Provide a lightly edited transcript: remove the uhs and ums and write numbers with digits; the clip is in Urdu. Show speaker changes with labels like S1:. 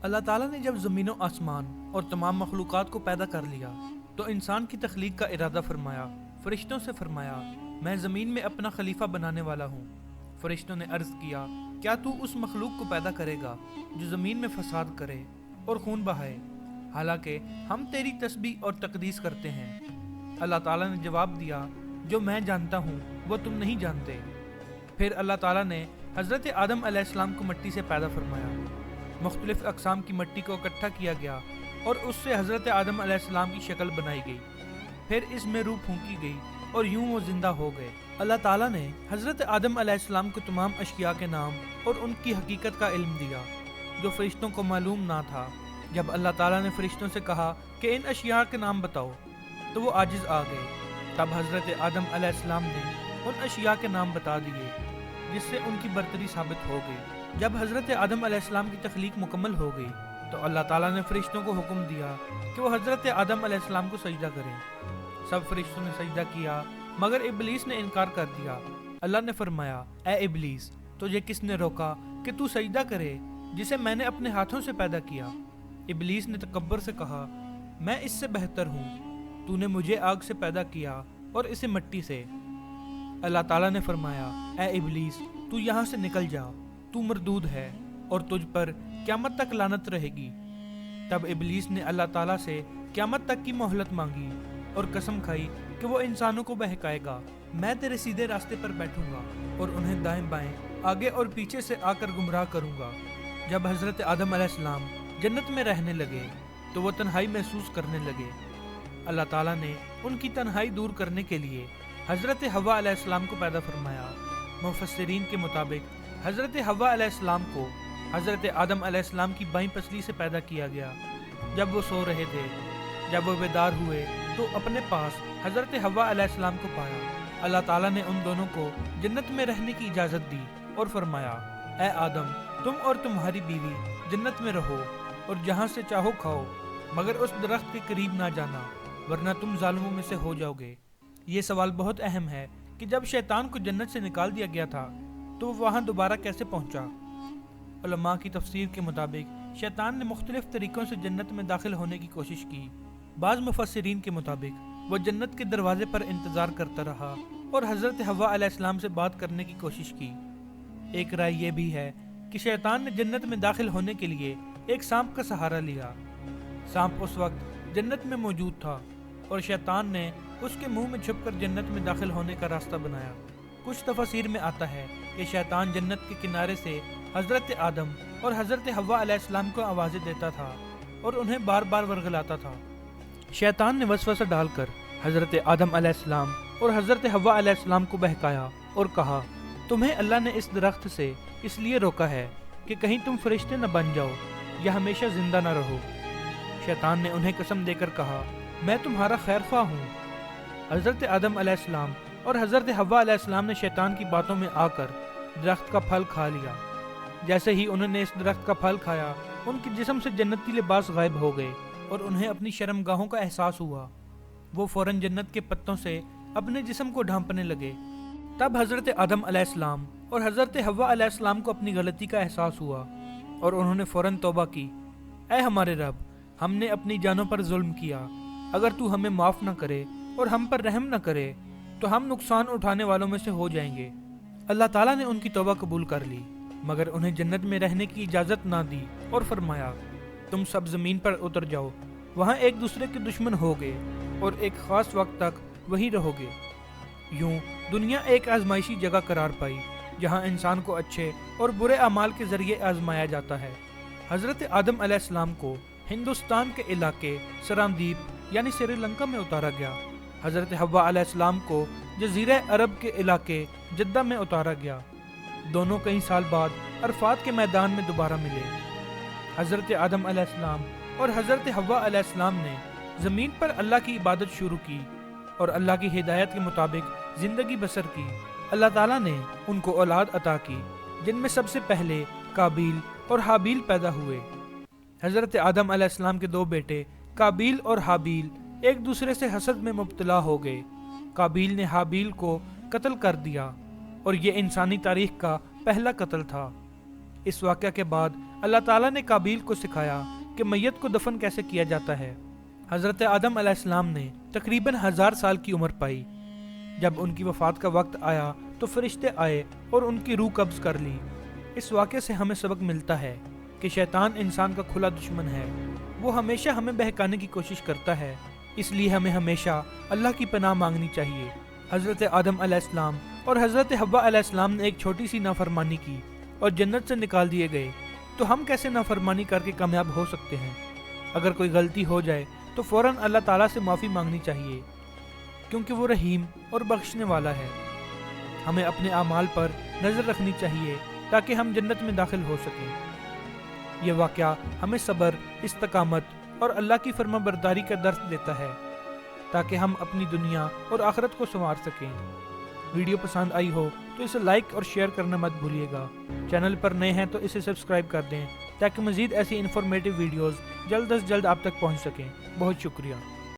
S1: اللہ تعالیٰ نے جب زمین و آسمان اور تمام مخلوقات کو پیدا کر لیا تو انسان کی تخلیق کا ارادہ فرمایا۔ فرشتوں سے فرمایا، میں زمین میں اپنا خلیفہ بنانے والا ہوں۔ فرشتوں نے عرض کیا، کیا تو اس مخلوق کو پیدا کرے گا جو زمین میں فساد کرے اور خون بہائے، حالانکہ ہم تیری تسبیح اور تقدیس کرتے ہیں۔ اللہ تعالیٰ نے جواب دیا، جو میں جانتا ہوں وہ تم نہیں جانتے۔ پھر اللہ تعالیٰ نے حضرت آدم علیہ السلام کو مٹی سے پیدا فرمایا۔ مختلف اقسام کی مٹی کو اکٹھا کیا گیا اور اس سے حضرت آدم علیہ السلام کی شکل بنائی گئی۔ پھر اس میں روح پھونکی گئی اور یوں وہ زندہ ہو گئے۔ اللہ تعالیٰ نے حضرت آدم علیہ السلام کو تمام اشیاء کے نام اور ان کی حقیقت کا علم دیا جو فرشتوں کو معلوم نہ تھا۔ جب اللہ تعالیٰ نے فرشتوں سے کہا کہ ان اشیاء کے نام بتاؤ تو وہ عاجز آ گئے۔ تب حضرت آدم علیہ السلام نے ان اشیاء کے نام بتا دیے جس سے ان کی برتری ثابت ہو گئی۔ جب حضرت آدم علیہ السلام کی تخلیق مکمل ہو گئی تو اللہ تعالیٰ نے فرشتوں کو حکم دیا کہ وہ حضرت آدم علیہ السلام کو سجدہ کریں۔ سب فرشتوں نے سجدہ کیا مگر ابلیس نے انکار کر دیا۔ اللہ نے فرمایا، اے ابلیس، تجھے کس نے روکا کہ تو سجدہ کرے جسے میں نے اپنے ہاتھوں سے پیدا کیا؟ ابلیس نے تکبر سے کہا، میں اس سے بہتر ہوں، تو نے مجھے آگ سے پیدا کیا اور اسے مٹی سے۔ اللہ تعالیٰ نے فرمایا، اے ابلیس، تو یہاں سے نکل جا، تو مردود ہے اور تجھ پر قیامت تک لعنت رہے گی۔ تب ابلیس نے اللہ تعالیٰ سے قیامت تک کی مہلت مانگی اور قسم کھائی کہ وہ انسانوں کو بہکائے گا۔ میں تیرے سیدھے راستے پر بیٹھوں گا اور انہیں دائیں بائیں، آگے اور پیچھے سے آ کر گمراہ کروں گا۔ جب حضرت آدم علیہ السلام جنت میں رہنے لگے تو وہ تنہائی محسوس کرنے لگے۔ اللہ تعالیٰ نے ان کی تنہائی دور کرنے کے لیے حضرت حوا علیہ السلام کو پیدا فرمایا۔ مفسرین کے مطابق حضرت حوا علیہ السلام کو حضرت آدم علیہ السلام کی بائیں پسلی سے پیدا کیا گیا۔ جب وہ سو رہے تھے، جب وہ بیدار ہوئے تو اپنے پاس حضرت حوا علیہ السلام کو پایا۔ اللہ تعالیٰ نے ان دونوں کو جنت میں رہنے کی اجازت دی اور فرمایا، اے آدم، تم اور تمہاری بیوی جنت میں رہو اور جہاں سے چاہو کھاؤ، مگر اس درخت کے قریب نہ جانا ورنہ تم ظالموں میں سے ہو جاؤ گے۔ یہ سوال بہت اہم ہے کہ جب شیطان کو جنت سے نکال دیا گیا تھا تو وہ وہاں دوبارہ کیسے پہنچا؟ علماء کی تفسیر کے مطابق شیطان نے مختلف طریقوں سے جنت میں داخل ہونے کی کوشش کی۔ بعض مفسرین کے مطابق وہ جنت کے دروازے پر انتظار کرتا رہا اور حضرت حوا علیہ السلام سے بات کرنے کی کوشش کی۔ ایک رائے یہ بھی ہے کہ شیطان نے جنت میں داخل ہونے کے لیے ایک سانپ کا سہارا لیا۔ سانپ اس وقت جنت میں موجود تھا اور شیطان نے اس کے منہ میں چھپ کر جنت میں داخل ہونے کا راستہ بنایا۔ کچھ تفاسیر میں آتا ہے کہ شیطان جنت کے کنارے سے حضرت آدم اور حضرت حوا علیہ السلام کو آوازیں دیتا تھا اور انہیں بار بار ورغلاتا تھا۔ شیطان نے وسوسہ ڈال کر حضرت آدم علیہ السلام اور حضرت حوا علیہ السلام کو بہکایا اور کہا، تمہیں اللہ نے اس درخت سے اس لیے روکا ہے کہ کہیں تم فرشتے نہ بن جاؤ یا ہمیشہ زندہ نہ رہو۔ شیطان نے انہیں قسم دے کر کہا، میں تمہارا خیر خواہ ہوں۔ حضرت آدم علیہ السلام اور حضرت حوا علیہ السلام نے شیطان کی باتوں میں آ کر درخت کا پھل کھا لیا۔ جیسے ہی انہوں نے اس درخت کا پھل کھایا، ان کے جسم سے جنتی لباس غائب ہو گئے اور انہیں اپنی شرمگاہوں کا احساس ہوا۔ وہ فوراً جنت کے پتوں سے اپنے جسم کو ڈھانپنے لگے۔ تب حضرت آدم علیہ السلام اور حضرت حوا علیہ السلام کو اپنی غلطی کا احساس ہوا اور انہوں نے فوراً توبہ کی، اے ہمارے رب، ہم نے اپنی جانوں پر ظلم کیا، اگر تو ہمیں معاف نہ کرے اور ہم پر رحم نہ کرے تو ہم نقصان اٹھانے والوں میں سے ہو جائیں گے۔ اللہ تعالیٰ نے ان کی توبہ قبول کر لی مگر انہیں جنت میں رہنے کی اجازت نہ دی اور فرمایا، تم سب زمین پر اتر جاؤ، وہاں ایک دوسرے کے دشمن ہو گئے اور ایک خاص وقت تک وہیں رہو گے۔ یوں دنیا ایک آزمائشی جگہ قرار پائی جہاں انسان کو اچھے اور برے اعمال کے ذریعے آزمایا جاتا ہے۔ حضرت آدم علیہ السلام کو ہندوستان کے علاقے سرامدیپ یعنی سری لنکا میں اتارا گیا۔ حضرت حوا علیہ السلام کو جزیرہ عرب کے علاقے جدہ میں اتارا گیا۔ دونوں کئی سال بعد عرفات کے میدان میں دوبارہ ملے۔ حضرت آدم علیہ السلام اور حضرت حوا علیہ السلام نے زمین پر اللہ کی عبادت شروع کی اور اللہ کی ہدایت کے مطابق زندگی بسر کی۔ اللہ تعالیٰ نے ان کو اولاد عطا کی جن میں سب سے پہلے قابیل اور حابیل پیدا ہوئے۔ حضرت آدم علیہ السلام کے دو بیٹے قابیل اور حابیل ایک دوسرے سے حسد میں مبتلا ہو گئے۔ قابیل نے حابیل کو قتل کر دیا اور یہ انسانی تاریخ کا پہلا قتل تھا۔ اس واقعہ کے بعد اللہ تعالیٰ نے قابیل کو سکھایا کہ میت کو دفن کیسے کیا جاتا ہے۔ حضرت آدم علیہ السلام نے تقریباً 1000 سال کی عمر پائی۔ جب ان کی وفات کا وقت آیا تو فرشتے آئے اور ان کی روح قبض کر لی۔ اس واقعے سے ہمیں سبق ملتا ہے کہ شیطان انسان کا کھلا دشمن ہے۔ وہ ہمیشہ ہمیں بہکانے کی کوشش کرتا ہے، اس لیے ہمیں ہمیشہ اللہ کی پناہ مانگنی چاہیے۔ حضرت آدم علیہ السلام اور حضرت حوا علیہ السلام نے ایک چھوٹی سی نافرمانی کی اور جنت سے نکال دیے گئے، تو ہم کیسے نافرمانی کر کے کامیاب ہو سکتے ہیں؟ اگر کوئی غلطی ہو جائے تو فوراً اللہ تعالیٰ سے معافی مانگنی چاہیے، کیونکہ وہ رحیم اور بخشنے والا ہے۔ ہمیں اپنے اعمال پر نظر رکھنی چاہیے تاکہ ہم جنت میں داخل ہو سکیں۔ یہ واقعہ ہمیں صبر، استقامت اور اللہ کی فرما برداری کا درس دیتا ہے تاکہ ہم اپنی دنیا اور آخرت کو سنوار سکیں۔ ویڈیو پسند آئی ہو تو اسے لائک اور شیئر کرنا مت بھولیے گا۔ چینل پر نئے ہیں تو اسے سبسکرائب کر دیں تاکہ مزید ایسی انفارمیٹیو ویڈیوز جلد از جلد آپ تک پہنچ سکیں۔ بہت شکریہ۔